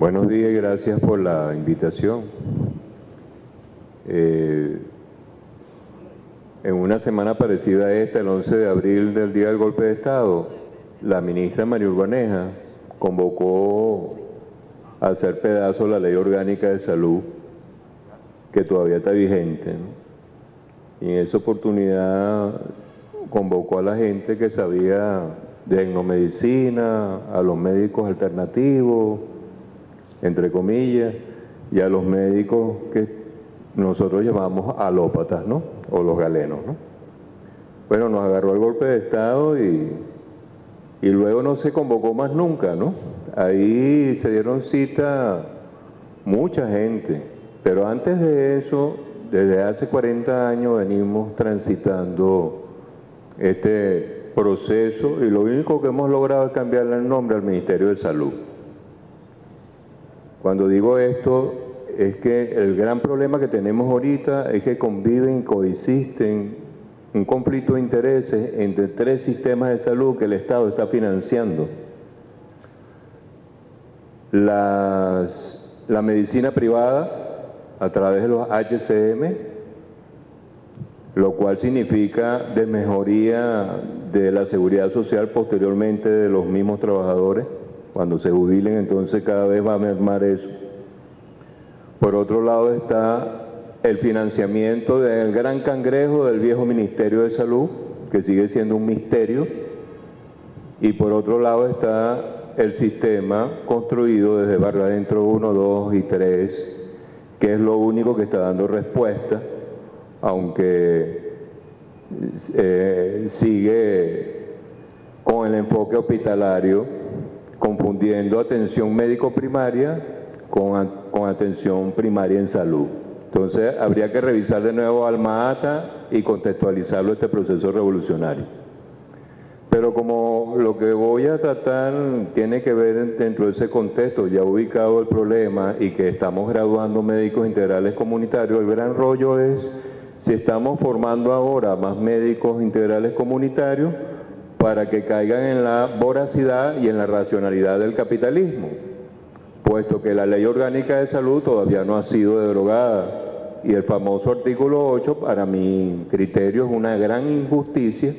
Buenos días y gracias por la invitación. En una semana parecida a esta, el 11 de abril del día del golpe de Estado, la ministra María Urbaneja convocó a hacer pedazo la Ley Orgánica de Salud, que todavía está vigente, ¿no? Y en esa oportunidad convocó a la gente que sabía de etnomedicina, a los médicos alternativos, entre comillas, y a los médicos que nosotros llamamos alópatas, ¿no? O los galenos, ¿no? Bueno, nos agarró el golpe de Estado y luego no se convocó más nunca, ¿no? Ahí se dieron cita mucha gente, pero antes de eso, desde hace 40 años venimos transitando este proceso y lo único que hemos logrado es cambiarle el nombre al Ministerio de Salud. Cuando digo esto, es que el gran problema que tenemos ahorita es que conviven, coexisten un conflicto de intereses entre tres sistemas de salud que el Estado está financiando. La medicina privada a través de los HCM, lo cual significa desmejoría de la seguridad social posteriormente de los mismos trabajadores. Cuando se jubilen, entonces cada vez va a mermar eso. Por otro lado está el financiamiento del gran cangrejo del viejo Ministerio de Salud, que sigue siendo un misterio. Y por otro lado está el sistema construido desde Barrio Adentro 1, 2 y 3, que es lo único que está dando respuesta, aunque sigue con el enfoque hospitalario, confundiendo atención médico primaria con atención primaria en salud. Entonces habría que revisar de nuevo Alma Ata y contextualizarlo este proceso revolucionario. Pero como lo que voy a tratar tiene que ver dentro de ese contexto, ya ubicado el problema y que estamos graduando médicos integrales comunitarios, el gran rollo es si estamos formando ahora más médicos integrales comunitarios para que caigan en la voracidad y en la racionalidad del capitalismo, puesto que la Ley Orgánica de Salud todavía no ha sido derogada y el famoso artículo 8, para mi criterio, es una gran injusticia,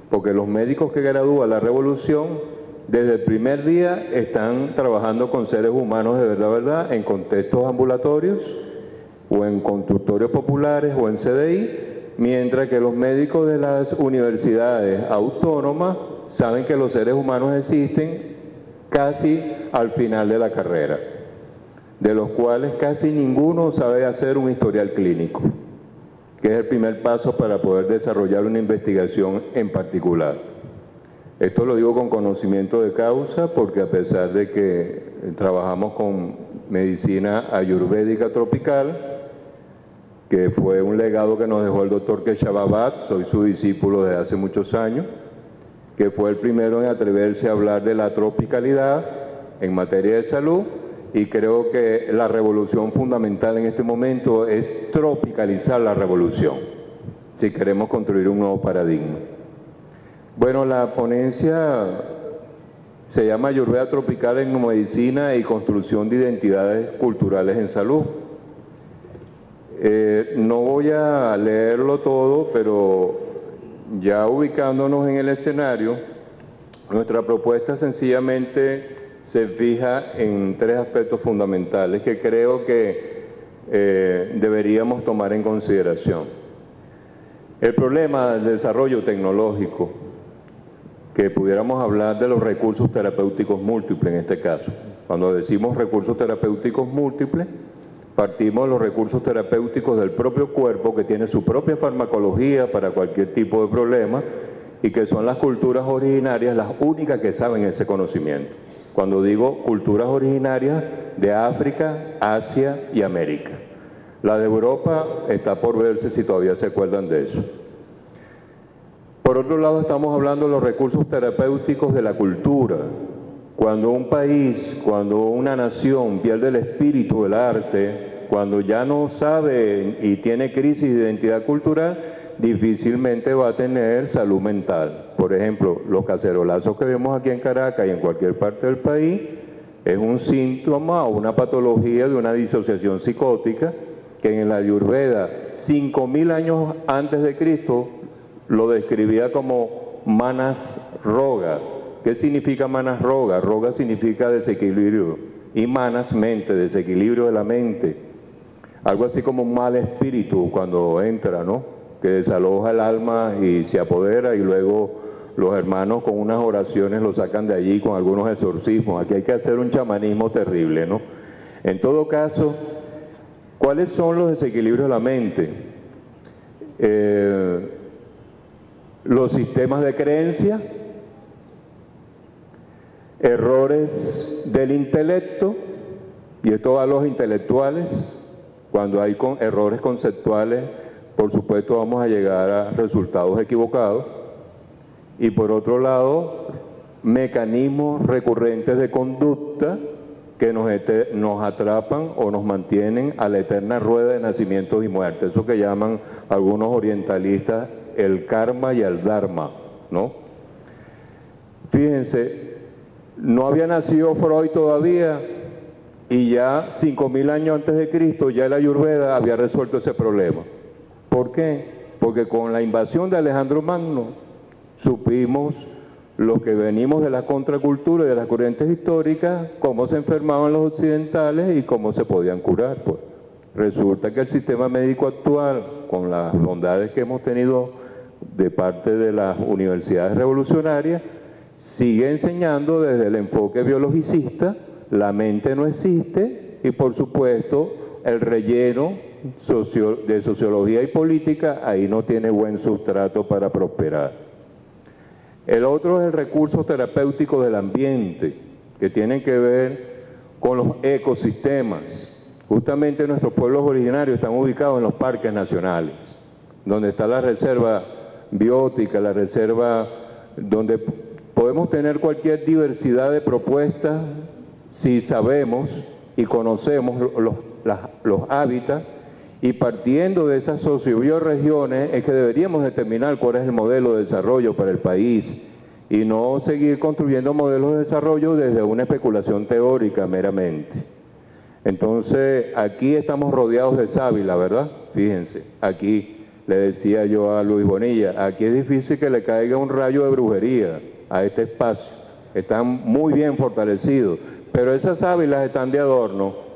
porque los médicos que gradúa la revolución desde el primer día están trabajando con seres humanos de verdad, en contextos ambulatorios o en consultorios populares o en CDI, mientras que los médicos de las universidades autónomas saben que los seres humanos existen casi al final de la carrera, de los cuales casi ninguno sabe hacer un historial clínico, que es el primer paso para poder desarrollar una investigación en particular. Esto lo digo con conocimiento de causa, porque a pesar de que trabajamos con medicina ayurvédica tropical, que fue un legado que nos dejó el doctor Keshav, soy su discípulo desde hace muchos años, que fue el primero en atreverse a hablar de la tropicalidad en materia de salud, y creo que la revolución fundamental en este momento es tropicalizar la revolución, si queremos construir un nuevo paradigma. Bueno, la ponencia se llama Ayurveda Tropical en Medicina y Construcción de Identidades Culturales en Salud. No voy a leerlo todo, pero ya ubicándonos en el escenario, nuestra propuesta sencillamente se fija en tres aspectos fundamentales que creo que deberíamos tomar en consideración. El problema del desarrollo tecnológico, que pudiéramos hablar de los recursos terapéuticos múltiples en este caso. Cuando decimos recursos terapéuticos múltiples, partimos de los recursos terapéuticos del propio cuerpo, que tiene su propia farmacología para cualquier tipo de problema, y que son las culturas originarias las únicas que saben ese conocimiento. Cuando digo culturas originarias de África, Asia y América. La de Europa está por verse si todavía se acuerdan de eso. Por otro lado, estamos hablando de los recursos terapéuticos de la cultura. Cuando un país, cuando una nación pierde el espíritu del arte, cuando ya no sabe y tiene crisis de identidad cultural, difícilmente va a tener salud mental. Por ejemplo, los cacerolazos que vemos aquí en Caracas y en cualquier parte del país es un síntoma o una patología de una disociación psicótica que en la Ayurveda, 5000 años antes de Cristo, lo describía como manas roga. ¿Qué significa manas roga? Roga significa desequilibrio y manas mente, desequilibrio de la mente. Algo así como un mal espíritu cuando entra, ¿no? Que desaloja el alma y se apodera y luego los hermanos con unas oraciones lo sacan de allí con algunos exorcismos. Aquí hay que hacer un chamanismo terrible, ¿no? En todo caso, ¿cuáles son los desequilibrios de la mente? Los sistemas de creencia, errores del intelecto, y esto va a los intelectuales. Cuando hay errores conceptuales, por supuesto vamos a llegar a resultados equivocados. Y por otro lado, mecanismos recurrentes de conducta que nos atrapan o nos mantienen a la eterna rueda de nacimientos y muertes. Eso que llaman algunos orientalistas el karma y el dharma, ¿no? Fíjense, no había nacido Freud todavía y ya 5000 años antes de Cristo ya la Ayurveda había resuelto ese problema. ¿Por qué? Porque con la invasión de Alejandro Magno supimos los que venimos de la contracultura y de las corrientes históricas, cómo se enfermaban los occidentales y cómo se podían curar. Pues resulta que el sistema médico actual, con las bondades que hemos tenido de parte de las universidades revolucionarias, sigue enseñando desde el enfoque biologicista, la mente no existe y por supuesto el relleno de sociología y política ahí no tiene buen sustrato para prosperar. El otro es el recurso terapéutico del ambiente, que tienen que ver con los ecosistemas. Justamente nuestros pueblos originarios están ubicados en los parques nacionales, donde está la reserva biótica, la reserva donde podemos tener cualquier diversidad de propuestas si sabemos y conocemos los hábitats, y partiendo de esas sociobioregiones es que deberíamos determinar cuál es el modelo de desarrollo para el país y no seguir construyendo modelos de desarrollo desde una especulación teórica meramente. Entonces, aquí estamos rodeados de sábila, ¿verdad? Fíjense, aquí le decía yo a Luis Bonilla, aquí es difícil que le caiga un rayo de brujería a este espacio. Están muy bien fortalecidos, pero esas sábilas están de adorno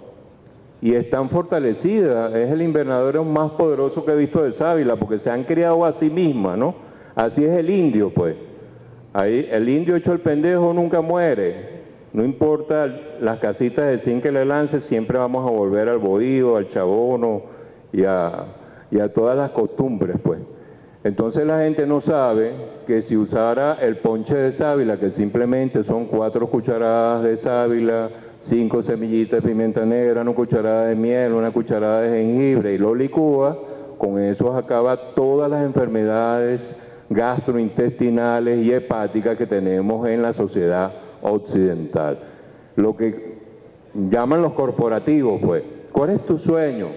y están fortalecidas. Es el invernadero más poderoso que he visto de sábila, porque se han criado a sí mismas, ¿no? Así es el indio, pues. Ahí, el indio hecho el pendejo nunca muere. No importa las casitas de zinc que le lance, siempre vamos a volver al bohío, al chabono y a todas las costumbres, pues. Entonces la gente no sabe que si usara el ponche de sábila, que simplemente son 4 cucharadas de sábila, 5 semillitas de pimienta negra, 1 cucharada de miel, 1 cucharada de jengibre y lo licúa, con eso acaba todas las enfermedades gastrointestinales y hepáticas que tenemos en la sociedad occidental. Lo que llaman los corporativos, pues, ¿cuál es tu sueño?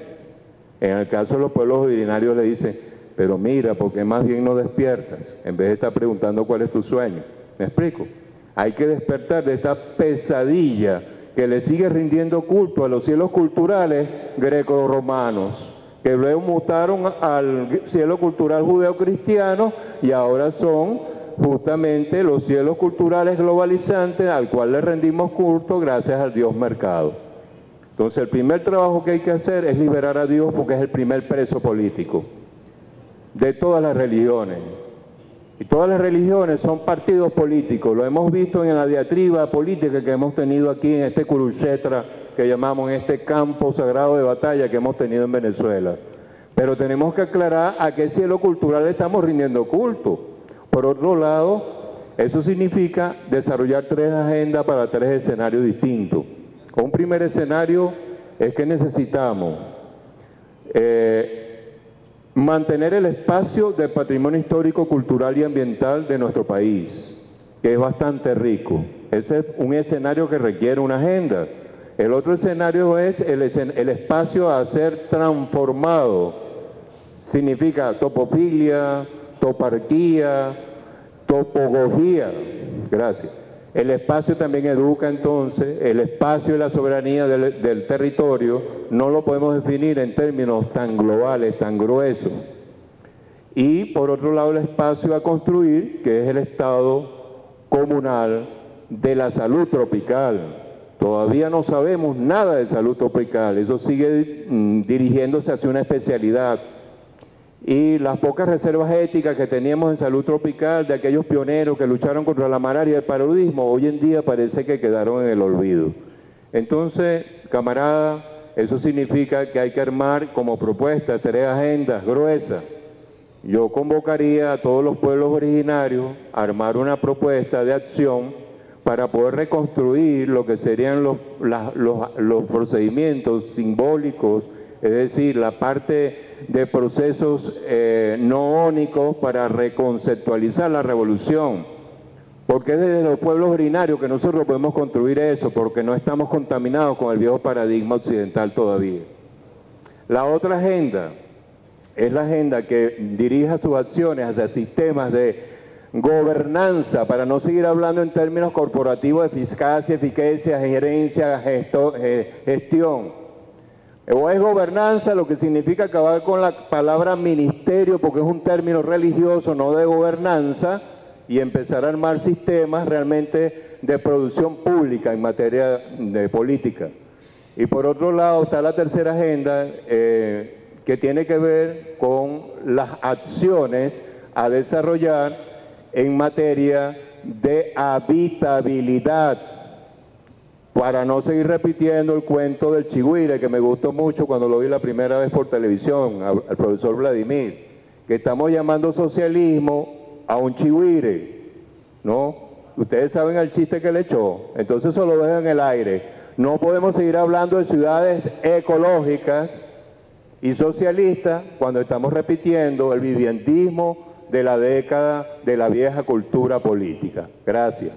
En el caso de los pueblos originarios le dicen, pero mira, ¿por qué más bien no despiertas? En vez de estar preguntando cuál es tu sueño. ¿Me explico? Hay que despertar de esta pesadilla que le sigue rindiendo culto a los cielos culturales greco-romanos, que luego mutaron al cielo cultural judeo-cristiano y ahora son justamente los cielos culturales globalizantes al cual le rendimos culto gracias al Dios mercado. Entonces el primer trabajo que hay que hacer es liberar a Dios, porque es el primer preso político de todas las religiones. Y todas las religiones son partidos políticos, lo hemos visto en la diatriba política que hemos tenido aquí en este Kurukshetra, que llamamos, en este campo sagrado de batalla que hemos tenido en Venezuela. Pero tenemos que aclarar a qué cielo cultural estamos rindiendo culto. Por otro lado, eso significa desarrollar 3 agendas para 3 escenarios distintos. Un primer escenario es que necesitamos mantener el espacio del patrimonio histórico, cultural y ambiental de nuestro país, que es bastante rico. Ese es un escenario que requiere una agenda. El otro escenario es el espacio a ser transformado. Significa topofilia, toparquía, topología. Gracias. El espacio también educa entonces, el espacio y la soberanía del territorio no lo podemos definir en términos tan globales, tan gruesos. Y por otro lado el espacio a construir, que es el estado comunal de la salud tropical. Todavía no sabemos nada de salud tropical, eso sigue dirigiéndose hacia una especialidad. Y las pocas reservas éticas que teníamos en salud tropical de aquellos pioneros que lucharon contra la malaria y el paludismo, hoy en día parece que quedaron en el olvido. Entonces, camarada, eso significa que hay que armar como propuesta 3 agendas gruesas. Yo convocaría a todos los pueblos originarios a armar una propuesta de acción para poder reconstruir lo que serían los procedimientos simbólicos, es decir, la parte de procesos no ónicos para reconceptualizar la revolución. Porque es desde los pueblos originarios que nosotros podemos construir eso, porque no estamos contaminados con el viejo paradigma occidental todavía. La otra agenda es la agenda que dirija sus acciones hacia sistemas de gobernanza, para no seguir hablando en términos corporativos de eficacia, gerencia, gestión. O es gobernanza, lo que significa acabar con la palabra ministerio, porque es un término religioso, no de gobernanza, y empezar a armar sistemas realmente de producción pública en materia de política. Y por otro lado está la tercera agenda, que tiene que ver con las acciones a desarrollar en materia de habitabilidad, para no seguir repitiendo el cuento del chigüire, que me gustó mucho cuando lo vi la primera vez por televisión, al profesor Vladimir, que estamos llamando socialismo a un chigüire, ¿no? Ustedes saben el chiste que le echó, entonces eso lo dejan en el aire. No podemos seguir hablando de ciudades ecológicas y socialistas cuando estamos repitiendo el viviendismo de la década de la vieja cultura política. Gracias.